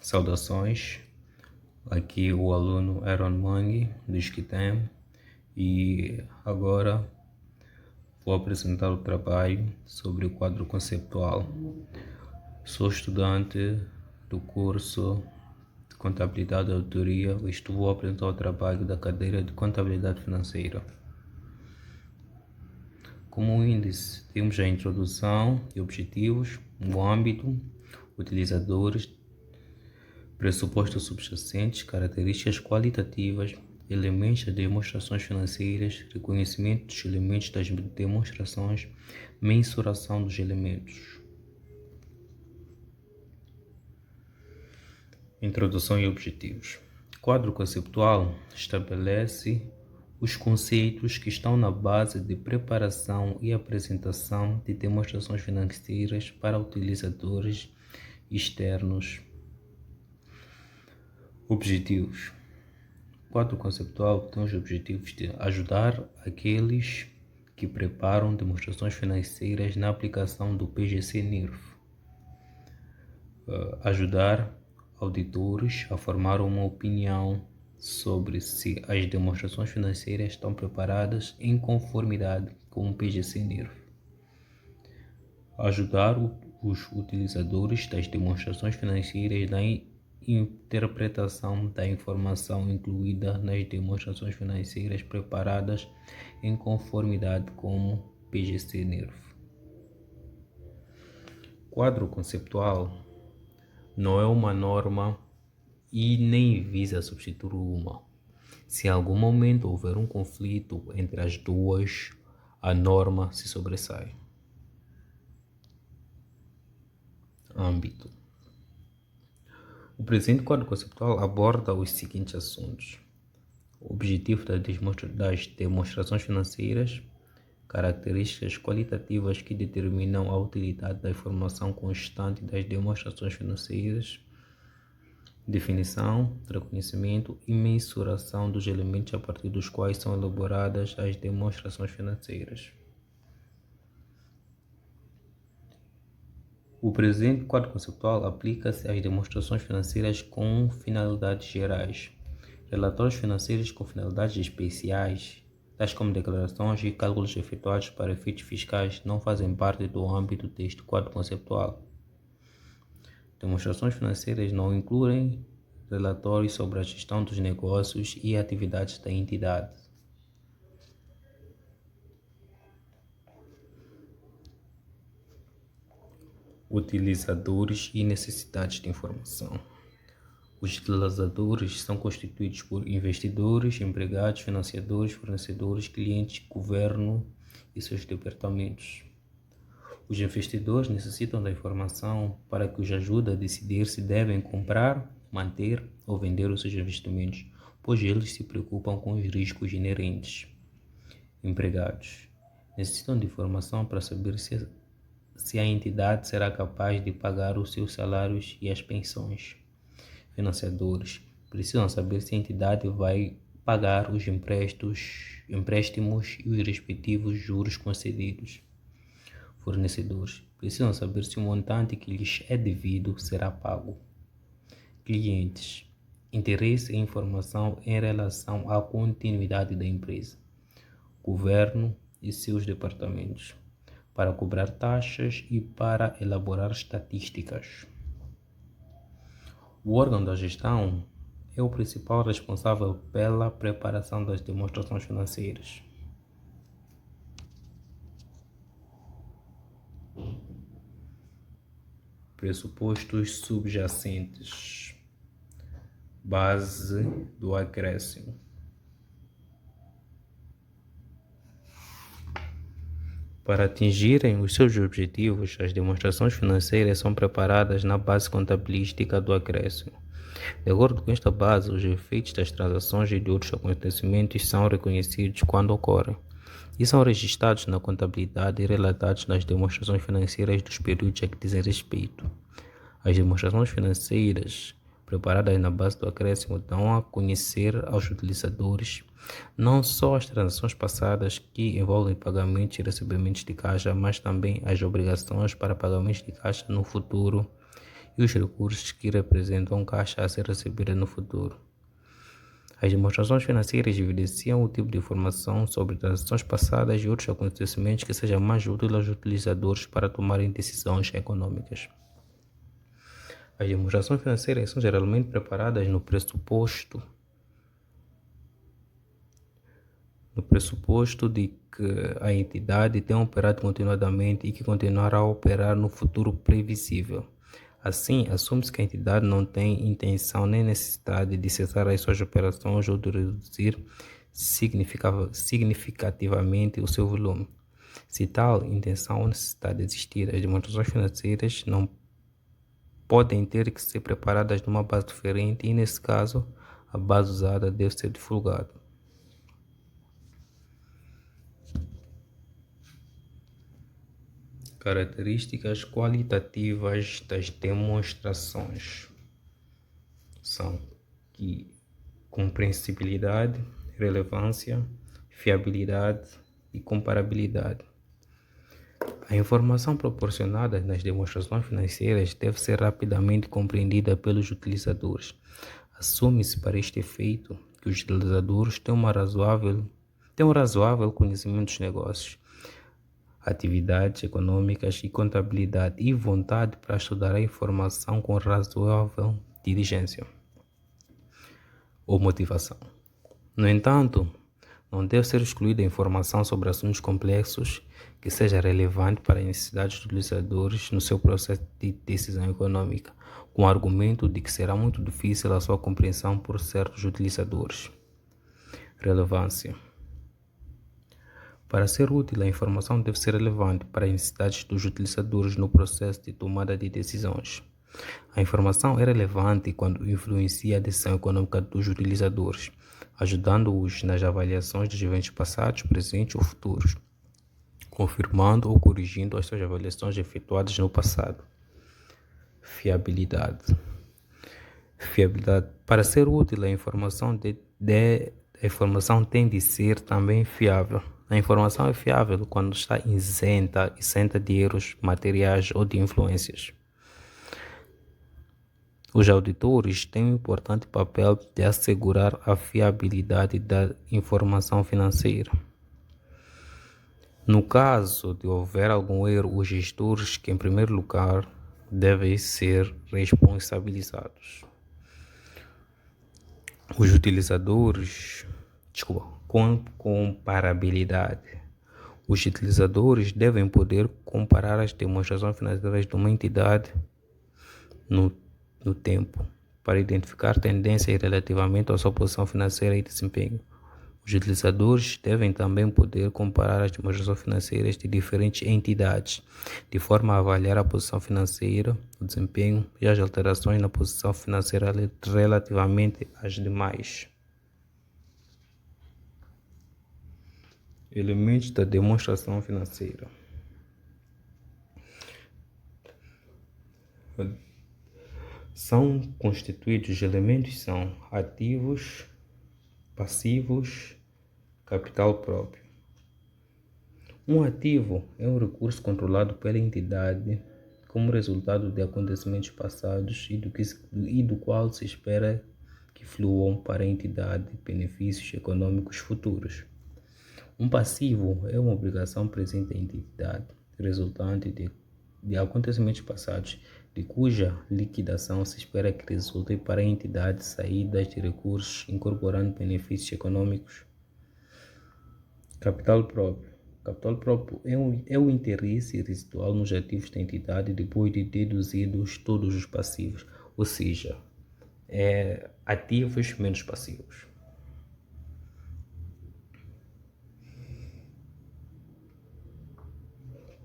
Saudações, aqui o aluno Aaron Mangi, do Esquitem, e agora vou apresentar o trabalho sobre o quadro conceptual. Sou estudante do curso de Contabilidade e Auditoria, vou apresentar o trabalho da cadeira de Contabilidade Financeira. Como índice, temos a introdução e objetivos, o âmbito, utilizadores, pressupostos subjacentes, características qualitativas, elementos das demonstrações financeiras, reconhecimento dos elementos das demonstrações, mensuração dos elementos. Introdução e objetivos. O quadro conceptual estabelece os conceitos que estão na base de preparação e apresentação de demonstrações financeiras para utilizadores externos. Objetivos. O quadro conceptual tem os objetivos de ajudar aqueles que preparam demonstrações financeiras na aplicação do PGC-NIRF, ajudar auditores a formar uma opinião sobre se as demonstrações financeiras estão preparadas em conformidade com o PGC-NIRF, ajudar os utilizadores das demonstrações financeiras na interpretação da informação incluída nas demonstrações financeiras preparadas em conformidade com o PGC-NIRF. Quadro conceptual não é uma norma e nem visa substituir uma. Se em algum momento houver um conflito entre as duas, a norma se sobressai. Âmbito. O presente quadro conceptual aborda os seguintes assuntos: o objetivo das demonstrações financeiras, características qualitativas que determinam a utilidade da informação constante das demonstrações financeiras, definição, reconhecimento e mensuração dos elementos a partir dos quais são elaboradas as demonstrações financeiras. O presente quadro conceptual aplica-se às demonstrações financeiras com finalidades gerais. Relatórios financeiros com finalidades especiais, tais como declarações e cálculos efetuados para efeitos fiscais, não fazem parte do âmbito deste quadro conceptual. Demonstrações financeiras não incluem relatórios sobre a gestão dos negócios e atividades da entidade. Utilizadores e necessidades de informação. Os utilizadores são constituídos por investidores, empregados, financiadores, fornecedores, clientes, governo e seus departamentos. Os investidores necessitam da informação para que os ajude a decidir se devem comprar, manter ou vender os seus investimentos, pois eles se preocupam com os riscos inerentes. Empregados necessitam de informação para saber se a entidade será capaz de pagar os seus salários e as pensões. Financiadores precisam saber se a entidade vai pagar os empréstimos e os respectivos juros concedidos. Fornecedores precisam saber se o montante que lhes é devido será pago. Clientes, interesse e informação em relação à continuidade da empresa. Governo e seus departamentos, para cobrar taxas e para elaborar estatísticas. O órgão da gestão é o principal responsável pela preparação das demonstrações financeiras. Pressupostos subjacentes. Base do acréscimo. Para atingirem os seus objetivos, as demonstrações financeiras são preparadas na base contabilística do acréscimo. De acordo com esta base, os efeitos das transações e de outros acontecimentos são reconhecidos quando ocorrem e são registrados na contabilidade e relatados nas demonstrações financeiras dos períodos a que dizem respeito. As demonstrações financeiras preparadas na base do acréscimo dão a conhecer aos utilizadores não só as transações passadas que envolvem pagamentos e recebimentos de caixa, mas também as obrigações para pagamentos de caixa no futuro e os recursos que representam caixa a ser recebida no futuro. As demonstrações financeiras evidenciam o tipo de informação sobre transações passadas e outros acontecimentos que seja mais útil aos utilizadores para tomarem decisões econômicas. As demonstrações financeiras são geralmente preparadas no pressuposto de que a entidade tem operado continuadamente e que continuará a operar no futuro previsível. Assim, assume-se que a entidade não tem intenção nem necessidade de cessar as suas operações ou de reduzir significativamente o seu volume. Se tal intenção ou necessidade existir, as demonstrações financeiras não podem ter que ser preparadas numa base diferente e, nesse caso, a base usada deve ser divulgada. Características qualitativas das demonstrações são compreensibilidade, relevância, fiabilidade e comparabilidade. A informação proporcionada nas demonstrações financeiras deve ser rapidamente compreendida pelos utilizadores. Assume-se para este efeito que os utilizadores têm um razoável conhecimento dos negócios, atividades econômicas e contabilidade e vontade para estudar a informação com razoável diligência ou motivação. No entanto, não deve ser excluída a informação sobre assuntos complexos que seja relevante para as necessidades dos utilizadores no seu processo de decisão econômica, com o argumento de que será muito difícil a sua compreensão por certos utilizadores. Relevância. Para ser útil, a informação deve ser relevante para as necessidades dos utilizadores no processo de tomada de decisões. A informação é relevante quando influencia a decisão econômica dos utilizadores, ajudando-os nas avaliações dos eventos passados, presentes ou futuros, confirmando ou corrigindo as suas avaliações efetuadas no passado. Fiabilidade. Para ser útil, a informação tem de ser também fiável. A informação é fiável quando está isenta de erros materiais ou de influências. Os auditores têm um importante papel de assegurar a fiabilidade da informação financeira. No caso de houver algum erro, os gestores, que em primeiro lugar devem ser responsabilizados. Os utilizadores, comparabilidade. Os utilizadores devem poder comparar as demonstrações financeiras de uma entidade no tempo, para identificar tendências relativamente à sua posição financeira e desempenho. Os utilizadores devem também poder comparar as demonstrações financeiras de diferentes entidades, de forma a avaliar a posição financeira, o desempenho e as alterações na posição financeira relativamente às demais. Elementos da demonstração financeira. São constituídos de elementos são ativos, passivos, capital próprio. Um ativo é um recurso controlado pela entidade como resultado de acontecimentos passados e do qual se espera que fluam para a entidade benefícios econômicos futuros. Um passivo é uma obrigação presente em entidade, resultante de acontecimentos passados, de cuja liquidação se espera que resulte para a entidade saídas de recursos incorporando benefícios econômicos. Capital próprio. Capital próprio é o interesse residual nos ativos da entidade depois de deduzidos todos os passivos, ou seja, ativos menos passivos.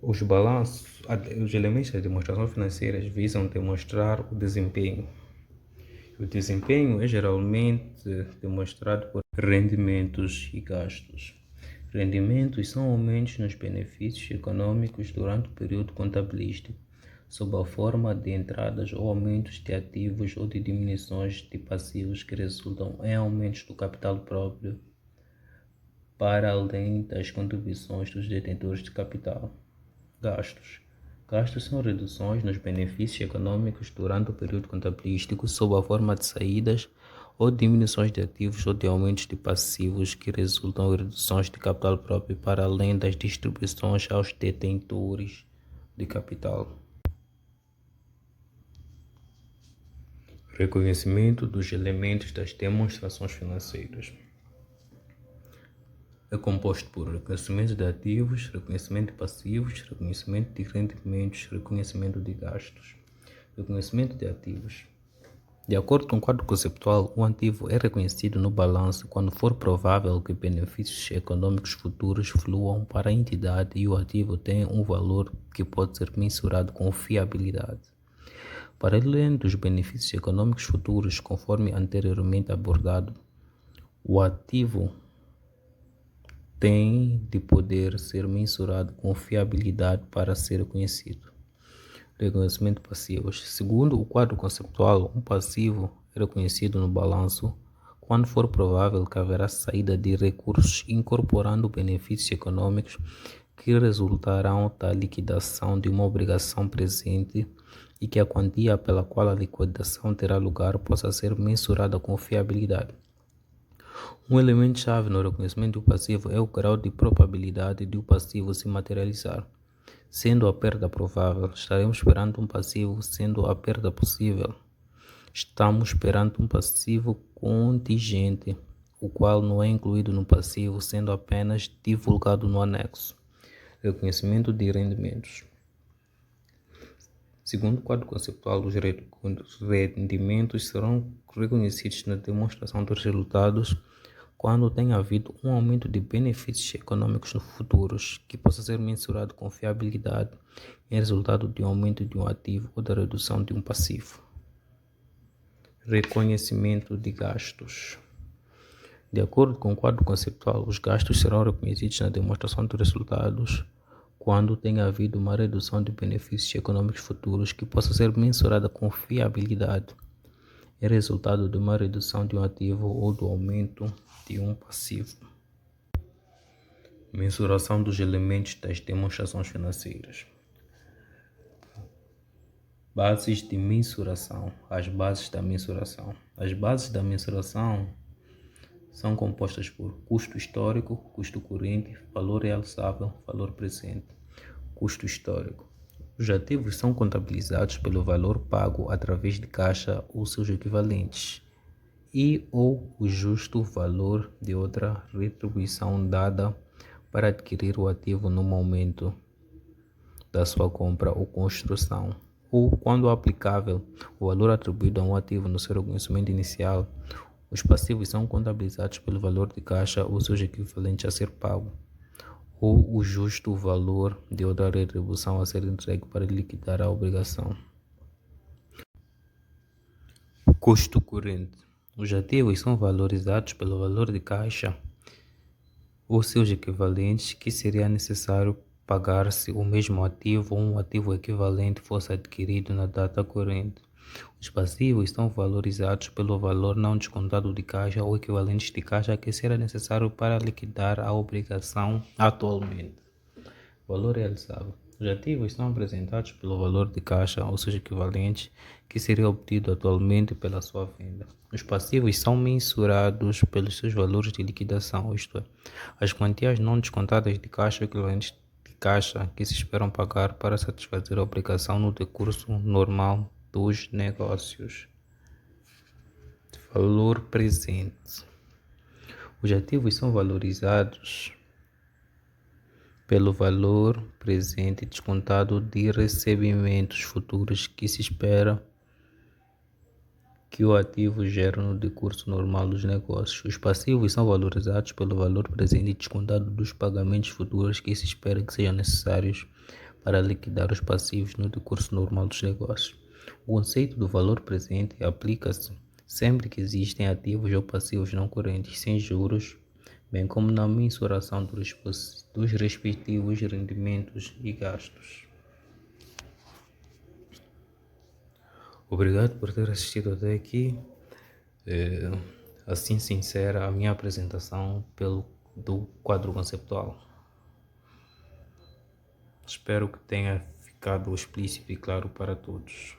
Os balanços, os elementos das demonstrações financeiras visam demonstrar o desempenho. O desempenho é geralmente demonstrado por rendimentos e gastos. Rendimentos são aumentos nos benefícios econômicos durante o período contabilístico, sob a forma de entradas ou aumentos de ativos ou de diminuições de passivos que resultam em aumentos do capital próprio, para além das contribuições dos detentores de capital. Gastos. Gastos são reduções nos benefícios econômicos durante o período contabilístico sob a forma de saídas ou diminuições de ativos ou de aumentos de passivos que resultam em reduções de capital próprio para além das distribuições aos detentores de capital. Reconhecimento dos elementos das demonstrações financeiras. É composto por reconhecimento de ativos, reconhecimento de passivos, reconhecimento de rendimentos, reconhecimento de gastos. Reconhecimento de ativos. De acordo com o quadro conceptual, o ativo é reconhecido no balanço quando for provável que benefícios econômicos futuros fluam para a entidade e o ativo tem um valor que pode ser mensurado com fiabilidade. Para além dos benefícios econômicos futuros, conforme anteriormente abordado, o ativo tem de poder ser mensurado com fiabilidade para ser reconhecido. Reconhecimento de passivos. Segundo o quadro conceptual, um passivo é reconhecido no balanço quando for provável que haverá saída de recursos incorporando benefícios econômicos que resultarão da liquidação de uma obrigação presente e que a quantia pela qual a liquidação terá lugar possa ser mensurada com fiabilidade. Um elemento-chave no reconhecimento do passivo é o grau de probabilidade de o passivo se materializar. Sendo a perda provável, estaremos perante um passivo. Sendo a perda possível, estamos perante um passivo contingente, o qual não é incluído no passivo, sendo apenas divulgado no anexo. Reconhecimento de rendimentos. Segundo o quadro conceptual, os rendimentos serão reconhecidos na demonstração dos resultados quando tem havido um aumento de benefícios econômicos futuros que possa ser mensurado com fiabilidade em resultado de um aumento de um ativo ou da redução de um passivo. Reconhecimento de gastos. De acordo com o quadro conceptual, os gastos serão reconhecidos na demonstração dos resultados quando tem havido uma redução de benefícios econômicos futuros que possa ser mensurada com fiabilidade é resultado de uma redução de um ativo ou do aumento de um passivo. Mensuração dos elementos das demonstrações financeiras. Bases de mensuração. As bases da mensuração. As bases da mensuração são compostas por custo histórico, custo corrente, valor realizável, valor presente. Custo histórico. Os ativos são contabilizados pelo valor pago através de caixa ou seus equivalentes e ou o justo valor de outra retribuição dada para adquirir o ativo no momento da sua compra ou construção, ou, quando aplicável, o valor atribuído a um ativo no seu reconhecimento inicial. Os passivos são contabilizados pelo valor de caixa ou seus equivalentes a ser pago, ou o justo valor de outra retribuição a ser entregue para liquidar a obrigação. Custo corrente. Os ativos são valorizados pelo valor de caixa ou seus equivalentes que seria necessário pagar se o mesmo ativo ou um ativo equivalente fosse adquirido na data corrente. Os passivos são valorizados pelo valor não descontado de caixa ou equivalentes de caixa que será necessário para liquidar a obrigação atualmente. Valor realizável. Os ativos são apresentados pelo valor de caixa ou seus equivalentes que seria obtido atualmente pela sua venda. Os passivos são mensurados pelos seus valores de liquidação, isto é, as quantias não descontadas de caixa ou equivalentes de caixa que se esperam pagar para satisfazer a obrigação no decurso normal dos negócios. Valor presente. Os ativos são valorizados pelo valor presente descontado de recebimentos futuros que se espera que o ativo gere no decurso normal dos negócios. Os passivos são valorizados pelo valor presente descontado dos pagamentos futuros que se espera que sejam necessários para liquidar os passivos no decurso normal dos negócios. O conceito do valor presente aplica-se sempre que existem ativos ou passivos não correntes sem juros, bem como na mensuração dos respectivos rendimentos e gastos. Obrigado por ter assistido até aqui. Assim se encerra a minha apresentação do quadro conceptual. Espero que tenha ficado explícito e claro para todos.